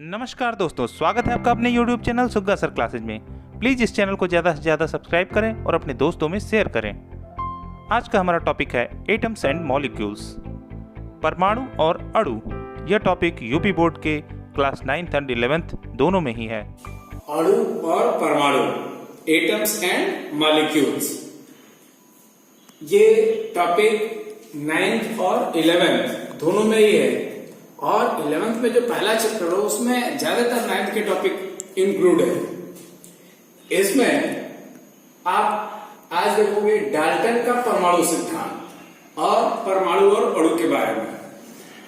नमस्कार दोस्तों, स्वागत है आपका अपने YouTube चैनल सुग्गा सर क्लासेज में। प्लीज़ इस चैनल को ज़्यादा से ज़्यादा सब्सक्राइब करें और अपने दोस्तों में शेयर करें। आज का हमारा टॉपिक है एटम्स एंड मॉलिक्यूल्स, परमाणु और अणु। यह टॉपिक यूपी बोर्ड के क्लास 9th एंड 11th दोनों में ही है। अणु और परमाणु, एटम्स एंड मॉलिक्यूल्स, ये टॉपिक 9th और 11th दोनों में ही है। और 11th में जो पहला चैप्टर है उसमें ज्यादातर 9th के टॉपिक इंक्लूड है। इसमें आप आज देखोगे डाल्टन का परमाणु सिद्धांत और परमाणु और अणु के बारे में।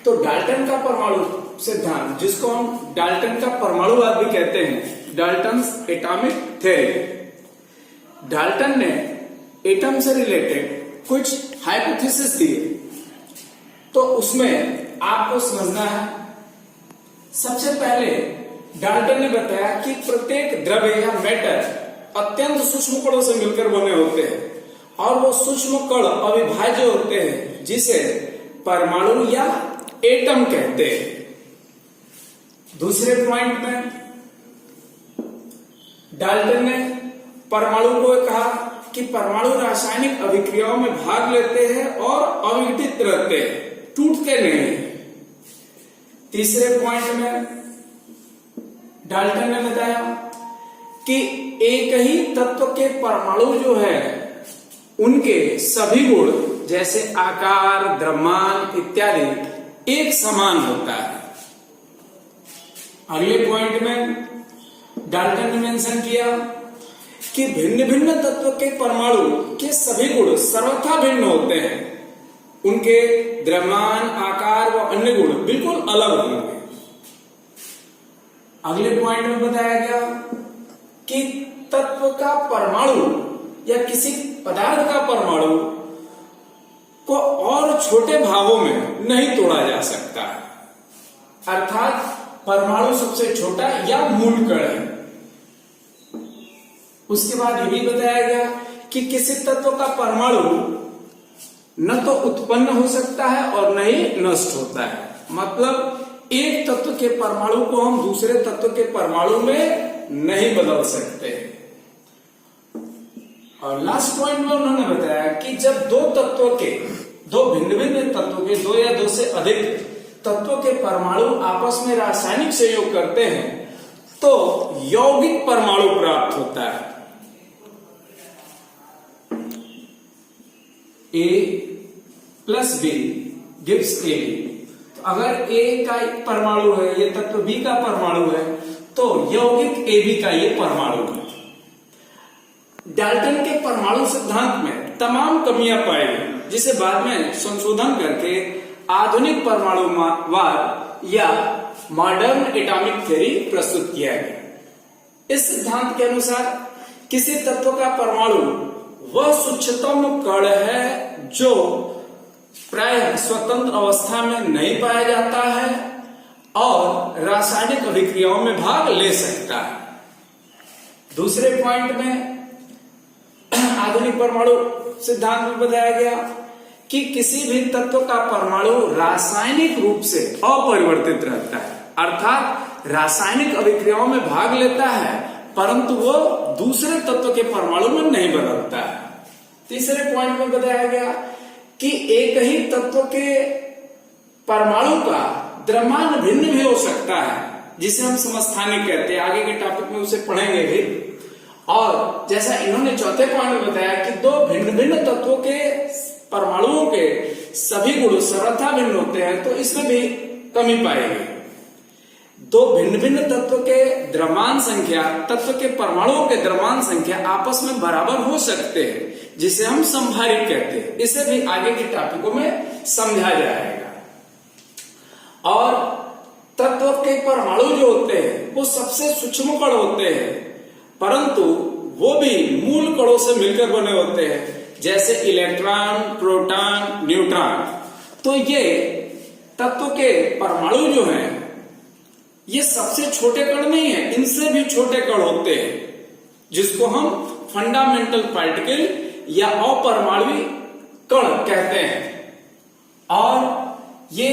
तो डाल्टन का परमाणु सिद्धांत, जिसको हम डाल्टन का परमाणुवाद भी कहते हैं, डाल्टन्स एटॉमिक थ्योरी। डाल्टन ने एटम से रिलेटेड कुछ हाइपोथेसिस दिए, तो उसमें आपको समझना है। सबसे पहले डाल्टन ने बताया कि प्रत्येक द्रव्य या मैटर अत्यंत सूक्ष्म कणों से मिलकर बने होते हैं और वो सूक्ष्म कण अविभाज्य होते हैं, जिसे परमाणु या एटम कहते हैं। दूसरे पॉइंट में डाल्टन ने परमाणु को कहा कि परमाणु रासायनिक अभिक्रियाओं में भाग लेते हैं और अविघटित रहते हैं, टूटते नहीं। तीसरे पॉइंट में डाल्टन ने बताया कि एक ही तत्व के परमाणु जो है उनके सभी गुण जैसे आकार, द्रव्यमान इत्यादि एक समान होता है। अगले पॉइंट में डाल्टन ने मेंशन किया कि भिन्न भिन्न तत्व के परमाणु के सभी गुण सर्वथा भिन्न होते हैं, उनके द्रव्यमान, आकार व अन्य गुण बिल्कुल अलग होंगे। अगले पॉइंट में बताया गया कि तत्व का परमाणु या किसी पदार्थ का परमाणु को और छोटे भागों में नहीं तोड़ा जा सकता, अर्थात परमाणु सबसे छोटा या मूल कण है। उसके बाद ये भी बताया गया कि किसी तत्व का परमाणु न तो उत्पन्न हो सकता है और न ही नष्ट होता है। मतलब एक तत्व के परमाणु को हम दूसरे तत्व के परमाणु में नहीं बदल सकते। और लास्ट पॉइंट में उन्होंने बताया कि जब दो भिन्न भिन्न तत्वों के, दो या दो से अधिक तत्वों के परमाणु आपस में रासायनिक संयोग करते हैं तो यौगिक परमाणु प्राप्त होता है। A plus B gives A. तो अगर A का एक परमाणु है, ये तत्व B का परमाणु है, तो यौगिक AB का ये परमाणु है। डाल्टन के परमाणु सिद्धांत में तमाम कमियां पाई गई, जिसे बाद में संशोधन करके आधुनिक परमाणुवाद या मॉडर्न एटॉमिक थ्योरी प्रस्तुत किया गया। इस सिद्धांत के अनुसार किसी तत्व का परमाणु वह सूक्ष्मतम कण है जो प्रायः स्वतंत्र अवस्था में नहीं पाया जाता है और रासायनिक अभिक्रियाओं में भाग ले सकता है। दूसरे पॉइंट में आधुनिक परमाणु सिद्धांत में बताया गया कि किसी भी तत्व का परमाणु रासायनिक रूप से अपरिवर्तित रहता है, अर्थात रासायनिक अभिक्रियाओं में भाग लेता है परंतु वो दूसरे तत्व के परमाणु में नहीं बदलता है। तीसरे पॉइंट में बताया गया कि एक ही तत्व के परमाणु का द्रव्यमान भिन्न भी हो सकता है, जिसे हम समस्थानिक कहते हैं। आगे के टॉपिक में उसे पढ़ेंगे भी। और जैसा इन्होंने चौथे पॉइंट में बताया कि दो भिन्न भिन्न तत्वों के परमाणुओं के सभी गुण सर्वथा भिन्न होते हैं, तो इसमें भी कमी पाई गई। दो भिन्न भिन्न तत्व के द्रव्यमान संख्या, तत्व के परमाणुओं के द्रव्यमान संख्या आपस में बराबर हो सकते हैं, जिसे हम संभारित कहते हैं। इसे भी आगे के टॉपिकों में समझा जाएगा। और तत्व के परमाणु जो होते हैं वो सबसे सूक्ष्म कण होते हैं, परंतु वो भी मूल कणों से मिलकर बने होते हैं, जैसे इलेक्ट्रॉन, प्रोटॉन, न्यूट्रॉन। तो ये तत्व के परमाणु जो हैं ये सबसे छोटे कण नहीं है, इनसे भी छोटे कण होते हैं, जिसको हम फंडामेंटल पार्टिकल या अपरमाणु कण कहते हैं। और ये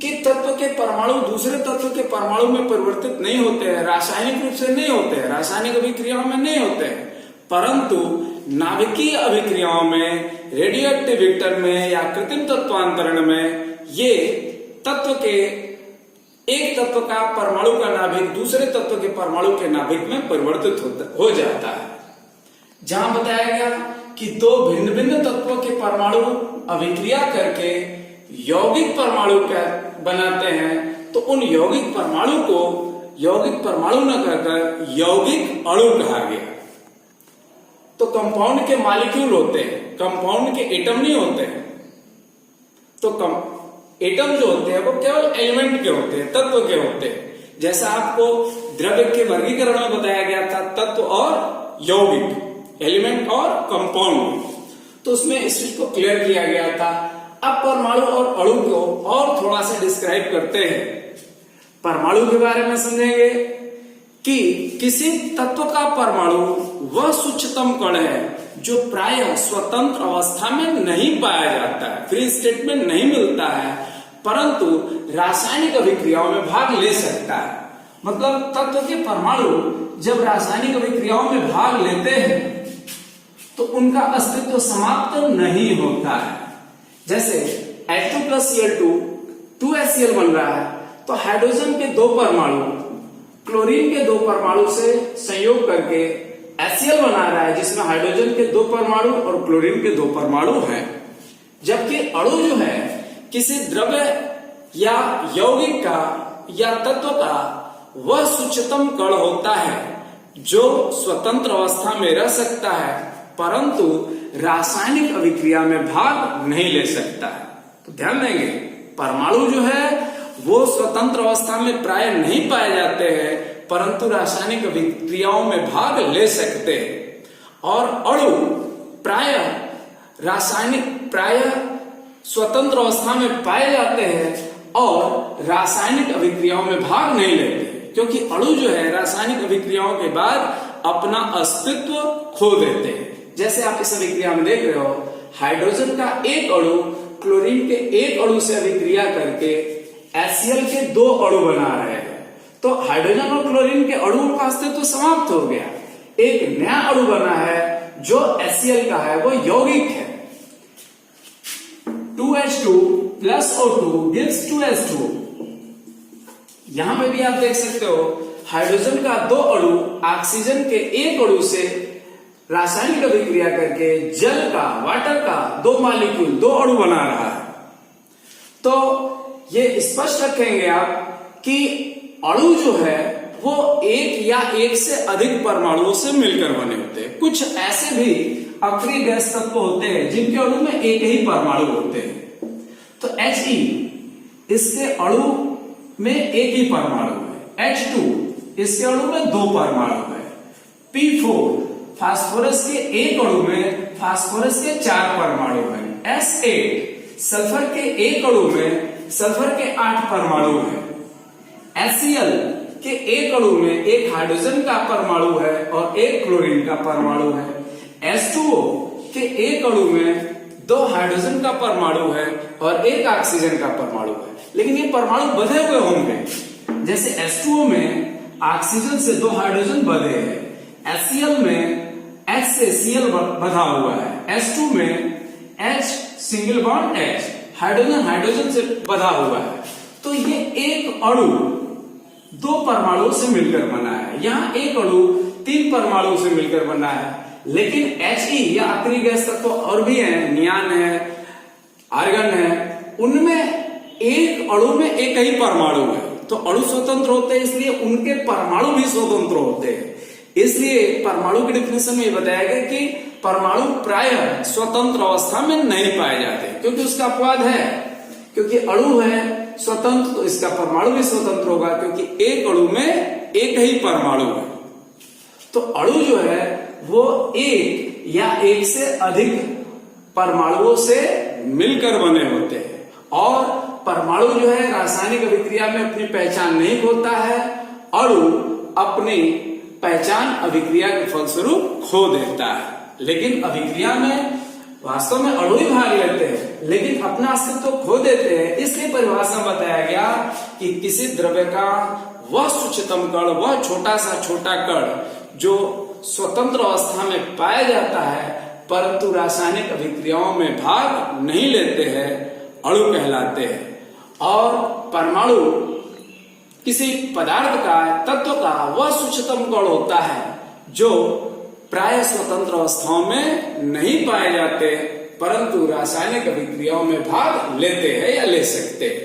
कि तत्व के परमाणु दूसरे तत्व के परमाणु में परिवर्तित नहीं होते हैं, रासायनिक रूप से नहीं होते हैं, रासायनिक अभिक्रियाओं में नहीं होते हैं, परंतु नाभिकीय अभिक्रियाओं में, रेडियोएक्टिविटर में या कृत्रिम तत्वांतरण में ये तत्व के एक तत्व का परमाणु का नाभिक दूसरे तत्व के परमाणु के नाभिक में परिवर्तित हो जाता है। जहां बताया गया कि दो भिन्न भिन्न तत्वों के परमाणु अभिक्रिया करके यौगिक परमाणु का बनाते हैं, तो उन यौगिक परमाणु को यौगिक परमाणु न कहकर यौगिक अणु कहा गया। तो कंपाउंड के मॉलिक्यूल होते हैं, कंपाउंड के एटम नहीं होते हैं। तो एटम जो होते हैं वो केवल एलिमेंट के होते हैं, तत्व के होते हैं। जैसा आपको द्रव्य के वर्गीकरण में बताया गया था, तत्व और यौगिक, एलिमेंट और कंपाउंड, तो उसमें इस चीज को क्लियर किया गया था। अब परमाणु और अणु को और थोड़ा सा डिस्क्राइब करते हैं। परमाणु के बारे में समझेंगे कि किसी तत्व का परमाणु वह सूक्ष्मतम कण है जो प्रायः स्वतंत्र अवस्था में नहीं पाया जाता है, फ्री स्टेट में नहीं मिलता है, परंतु रासायनिक अभिक्रियाओं में भाग ले सकता है। मतलब तत्व के परमाणु जब रासायनिक अभिक्रियाओं में भाग लेते हैं तो उनका अस्तित्व समाप्त नहीं होता है। जैसे H2 प्लस Cl2 2HCl बन रहा है, तो हाइड्रोजन के दो परमाणु क्लोरीन के दो परमाणु से संयोग करके HCl बना रहा है, जिसमें हाइड्रोजन के दो परमाणु और क्लोरीन के दो परमाणु हैं। जबकि अणु जो है किसी द्रव्य या यौगिक का या तत्व का वह सूक्ष्मतम कण होता है जो स्वतंत्र अवस्था में रह सकता है, परंतु रासायनिक अभिक्रिया में भाग नहीं ले सकता है। तो ध्यान देंगे, परमाणु जो है वो स्वतंत्र अवस्था में प्राय नहीं पाए जाते हैं, परंतु रासायनिक अभिक्रियाओं में भाग ले सकते हैं। और अणु प्राय स्वतंत्र अवस्था में पाए जाते हैं और रासायनिक अभिक्रियाओं में भाग नहीं लेते, क्योंकि अणु जो है रासायनिक अभिक्रियाओं के बाद अपना अस्तित्व खो देते हैं। जैसे आप इस अभिक्रिया में देख रहे हो, हाइड्रोजन का एक अणु क्लोरीन के एक अणु से अभिक्रिया करके HCl के दो अणु बना रहे हैं, तो हाइड्रोजन और क्लोरीन के अणुओं का अस्तित्व समाप्त हो गया। एक नया अणु बना है जो HCl का है, वो यौगिक है। 2H2 plus O2 gives 2H2। यहां पे भी आप देख सकते हो, हाइड्रोजन का दो अणु ऑक्सीजन के एक अणु से रासायनिक अभिक्रिया करके जल का, वाटर का दो मॉलिक्यूल, दो अणु बना रहा है। तो ये स्पष्ट रखेंगे आप कि अणु जो है वो एक या एक से अधिक परमाणुओं से मिलकर बने होते हैं। कुछ ऐसे भी अक्रिय गैस तत्व होते हैं जिनके अणु में एक ही परमाणु होते हैं। तो He, इसके अणु में एक ही परमाणु है। H2, इसके अणु में दो परमाणु है। P4, फास्फोरस के एक अणु में फास्फोरस के 4 परमाणु हैं। S8, सल्फर के एक अणु में सल्फर के 8 परमाणु हैं। HCl के एक अणु में एक हाइड्रोजन का परमाणु है और एक क्लोरीन का परमाणु है। H2O के एक अणु में 2 हाइड्रोजन का परमाणु है और एक ऑक्सीजन का परमाणु है। लेकिन ये परमाणु बंधे हुए होंगे, जैसे H2O में ऑक्सीजन से 2 हाइड्रोजन बंधे हैं, HCl में H से Cl बंधा हुआ है, H2 में H single bond H, hydrogen से बंधा हुआ है। तो ये एक अणु 2 परमाणुओं से मिलकर बना है, यहाँ एक अणु 3 परमाणुओं से मिलकर बना है। लेकिन He या अक्रिय गैस तत्व और भी हैं, नियान है, आर्गन है, उनमें एक अणु में एक ही परमाणु है। तो अणु स्वतंत्र होते हैं, इसलिए उनके परमाणु भी स्वतंत्र होते हैं। इसलिए परमाणु की डेफिनेशन में बताया गया कि परमाणु प्रायः स्वतंत्र अवस्था में नहीं पाए जाते, क्योंकि उसका अपवाद है, क्योंकि अणु है स्वतंत्र, तो इसका परमाणु भी स्वतंत्र होगा, क्योंकि एक अणु में एक ही परमाणु है। तो अणु जो है वो एक या एक से अधिक परमाणुओं से मिलकर बने होते हैं, और परमाणु जो है रासायनिक अभिक्रिया में अपनी पहचान नहीं खोता है, अणु अपनी पहचान अभिक्रिया के फलस्वरूप खो देता है। लेकिन अभिक्रिया में वास्तव में अणु ही भाग लेते हैं लेकिन अपना अस्तित्व खो देते हैं। इसलिए परिभाषा में बताया गया कि किसी द्रव्य का वह सूक्ष्मतम कण, वह छोटा सा छोटा कण जो स्वतंत्र अवस्था में पाया जाता है परंतु रासायनिक अभिक्रियाओं में भाग नहीं लेते हैं, अणु कहलाते हैं। और परमाणु किसी पदार्थ का, तत्व का वह सूक्ष्मतम कण होता है जो प्राय स्वतंत्र अवस्थाओं में नहीं पाए जाते परंतु रासायनिक अभिक्रियाओं में भाग लेते हैं या ले सकते हैं।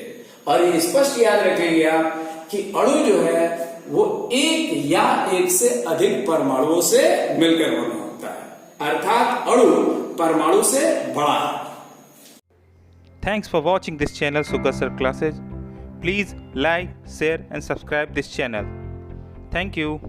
और ये स्पष्ट याद रखेंगे आप कि अणु जो है वो एक या एक से अधिक परमाणुओं से मिलकर बना होता है, अर्थात अणु परमाणु से बड़ा है। Thanks for watching this channel Sugga Sir Classes. Please like, share and subscribe this channel. Thank you.